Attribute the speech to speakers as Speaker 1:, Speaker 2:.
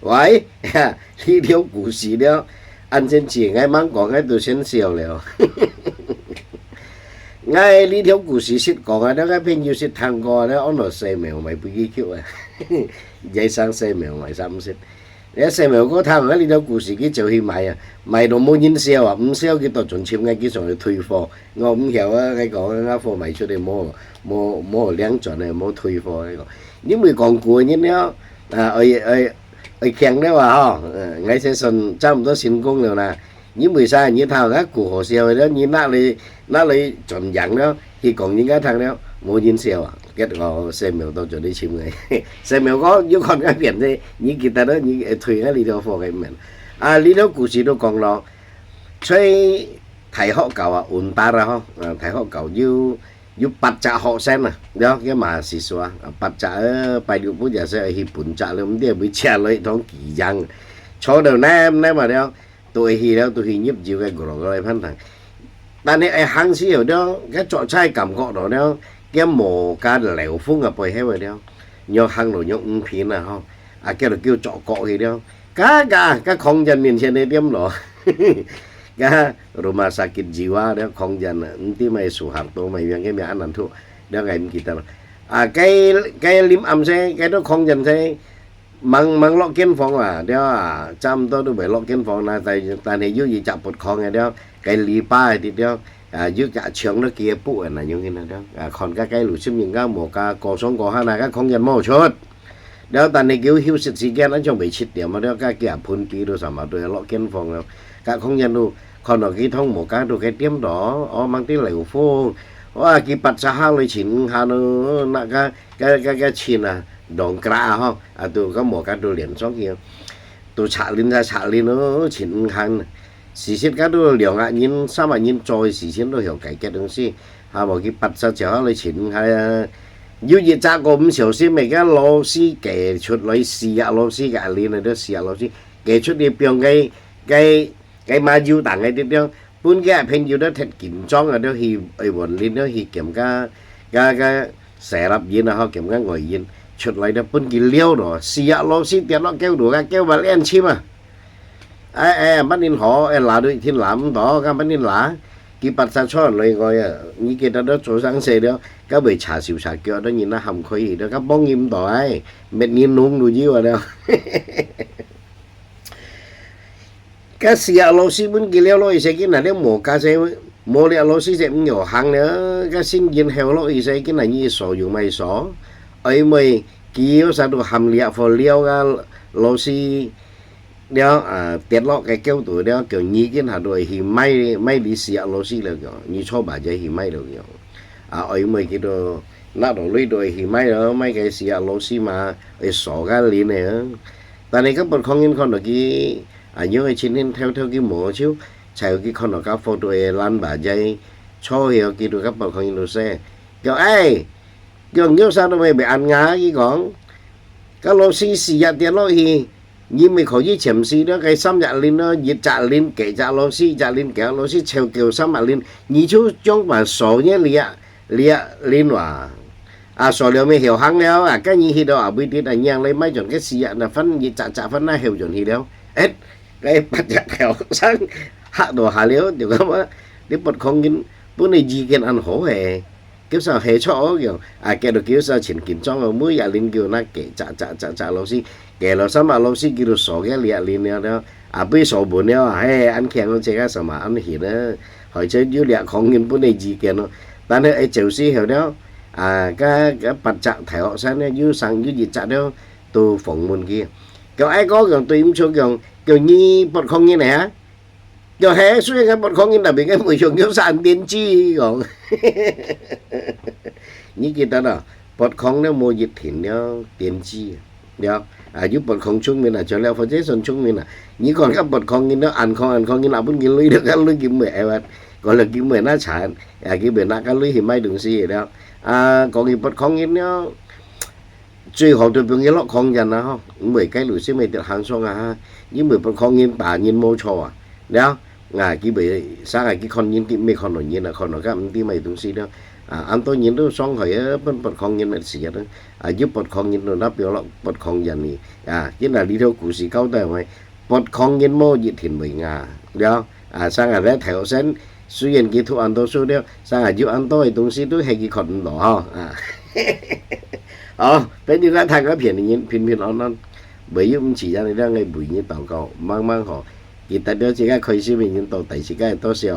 Speaker 1: 喂，呢條故事了，按真似我猛講，我都先笑了。我呢條故事識講啊，我朋友識聽過咧，我攞四秒咪不記住啊，仔生四秒咪三識。你四秒嗰聽呢條故事，佢就去買啊，買到冇人笑啊，唔笑佢都仲簽我，佢上去退貨。我唔曉啊，佢講我貨賣出嚟冇兩轉啊，冇退貨佢講。因為講過呢了啊，我強的話嗬，我先信差唔多成功了啦。因為啥？你睇下古河笑了，你那裡盡人了，佢講人家聽了冇人笑啊。結果4秒到咗啲簽嘅，4秒嗰要看嗰邊啫，你記得咧，你退喺呢條貨嘅面。啊，呢條故事都講咯，所以提學校啊，換打啦嗬，提學校要8隻學生啊，了cái mà是說 8隻bài điều bây giờ sẽ hi 4隻了，咁啲會車嚟當kỳ dân，坐到呢mà了，tôi hi nhấp chịu cái gọi phân thằng,但係行時候了，cái chỗ trái cảm覺đó了，cái mồ cái lều phun ở bồi hết rồi了，nhớ hành rồi nhớ片啊嗬，啊叫做叫chỗ cọ thì了，cái không gian miền trên đây điểm đó. Cái rumah sakit jiwa dia kongjan nanti mai Soeharto mai yang cái mẹ ăn thuốc dia ngày kita cái lim am saya cái đó kongjan saya mang lọ kiến phòng à dia chăm tôi phải lọ kiến phòng là tại này dưới gì chặt bột khong này dia cái li pa thì dia dưới cả trường nó kia phụ là những cái này đó còn cái lũ xím những cái một cái cò sống cò hai này cái kongjan mau chốt dia tại này kiểu hiu sự gì cái nó trong bị chết điểm mà dia cái kia phun kí đồ sao mà tôi lọ kiến phòng rồi cái kongjan đồ còn ở cái thông một cái đồ cái tiêm đó mang tiếng lẩu phô cái bát sa ha lấy chín hà nó nãy cái chín à đòn cra ha tụi có một cái đồ liền xong kia tụi xả lên nó chín hàng xí xít cái đồ liền à nhìn sao mà nhìn trôi xí xít nó hiểu cái东西một cái bát sa chở lấy chín hay như vậy cha cũng hiểu xí mấy cái lô xí kẻ chuột lấy xì lô xí cái lên này đó xì lô xí kẻ chuột đi biong cái mà du tặng cái tiếp theo bốn cái phim du đó thật kiểm trang ở đó thì ở bọn lên đó thì kiểm cái xe đạp gì nào họ kiểm cái ngồi yên chụp lại đó bốn cái liêu đó xì lô xì tiền nó kéo đủ cái kéo vào lên chim à bắt nên họ là đôi thiên làm đó cái bắt nên là cái bắt sa cho rồi gọi như cái đó chỗ sáng xe đó cái bề trà xỉu trà kia đó nhìn nó hầm khói đó cái bóng im đó ấy mệt nhìn nung đồ gì vào đâu cái xìa lô xí bún kia lô ý cái này mổ cá xe mổ lẹ lô xí sẽ nhỏ hàng nữa cái sinh viên heo lô ý cái này như sổ dùng mày sổ ấy mày kia sao được hầm lẹ phò liêu cái lô xí đeo tiết lọ cái kêu tuổi đeo kiểu như cái nào rồi thì may đi xìa lô xí là kiểu như cho bà chơi thì may được kiểu ấy mày cái đồ nát đồ lưới rồi thì may đó may cái xìa lô xí mà ấy sổ cái lý này tại này các bạn không nhìn con được cái nhớ cái chuyện theo cái mổ chứ chạy cái con nó cá photo lan bà dây cho hiểu cái đồ các bạn không nhìn xe kiểu ấy kiểu nhớ sao nó mày bị ăn ngá cái con cái lô xì xì ra tiền lô thì nhưng mày khỏi gì chém xì đó cái xăm dạ lên nó giết trả lên kể trả lô xì trả lên kéo lô xì treo kiểu xăm mà lên nhí chú trong bản số nhé lia lên hòa số liệu mày hiểu hăng đéo cái gì thì đó bây giờ anh nhang lấy mấy chuẩn cái xì là phân gì trả phân na hiểu chuẩn thì đéo hết cái bắt chặt heo sang hạ đồ hạ liếu điều cái mà nếu bật không nhìn bữa nay gì cái ăn hổ hề kiểu sao hề cho kiểu cái đồ kiểu sao chuyển kiểm trong ở mũi nhà linh kiểu na kể trả lâu xí kể là sao mà lâu xí kiểu sổ cái liệt linh đó bây sổ buồn nhau hay ăn khen nó chơi cái sao mà ăn hiền đó hỏi chơi dưới liệt không nhìn bữa nay gì cái nó ta nói ấy chịu xí hiểu đó cái bắt chặt thẻ họ sang dưới sang dưới gì chặt đó tôi phỏng môn kia kiểu ai có kiểu tôi cũng cho kiểu như bọn không như này á kiểu hé suy cái bọn không như là bị cái mùi trường kiểu sàn tiên tri còn như kia ta đó bọn không nó mua dịch thịnh nó tiên tri được giúp bọn không chung mình là cho leo phải chết son chung mình là như còn các bọn không như nó ăn không như nào muốn cái lưới được cái lưới kiếm mẹ vậy gọi là kiếm mẹ nó chán cái bể nát cái lưới thì may đừng gì đó còn cái bọn không như nó最好對邊嘅落抗人啊，唔係計路先咪得行上啊，因為不抗人把人冇錯啊，แล้วcái bị sáng cái con nhân cái mấy con nói nhiên là con nó cái tí mấy東西đó anh tôi nhìn đâu xong rồi bên bật không nhìn mà xì đó giúp bật không nhìn rồi nó biểu là bật không dần này chính là đi theo cụ sĩ câu tới mày bật không nhìn mô gì thì mình đó sang ra theo sen suy nghĩ kỹ thuật anh tôi suy đeo sang giúp anh tôi东西都係幾困難bên như ra thằng cái phiền nhìn phiền nó bởi vì chỉ ra này ngay buổi như tàu cầu mang mang họ kita dia chỉ cái khơi sĩ mình nhìn tàu tại chỉ cái to xíu